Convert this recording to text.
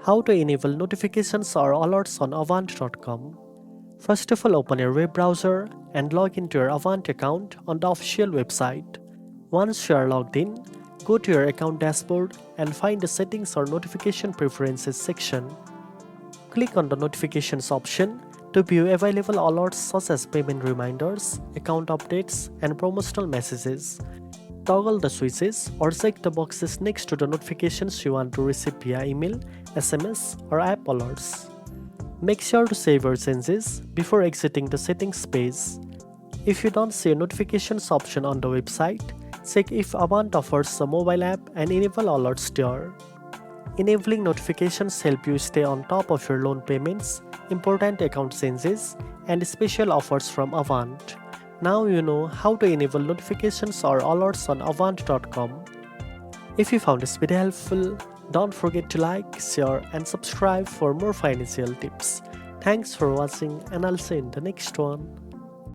How to enable notifications or alerts on Avant.com. First of all, open your web browser and log into your Avant account on the official website. Once you are logged in, go to your account dashboard and find the Settings or Notification Preferences section. Click on the Notifications option to view available alerts such as payment reminders, account updates, and promotional messages. Toggle the switches or check the boxes next to the notifications you want to receive via email, SMS, or app alerts. Make sure to save your changes before exiting the settings page. If you don't see a notifications option on the website, check if Avant offers a mobile app and enable alerts there. Enabling notifications help you stay on top of your loan payments, important account changes, and special offers from Avant. Now you know how to enable notifications or alerts on Avant.com. If you found this video helpful, don't forget to like, share, and subscribe for more financial tips. Thanks for watching, and I'll see you in the next one.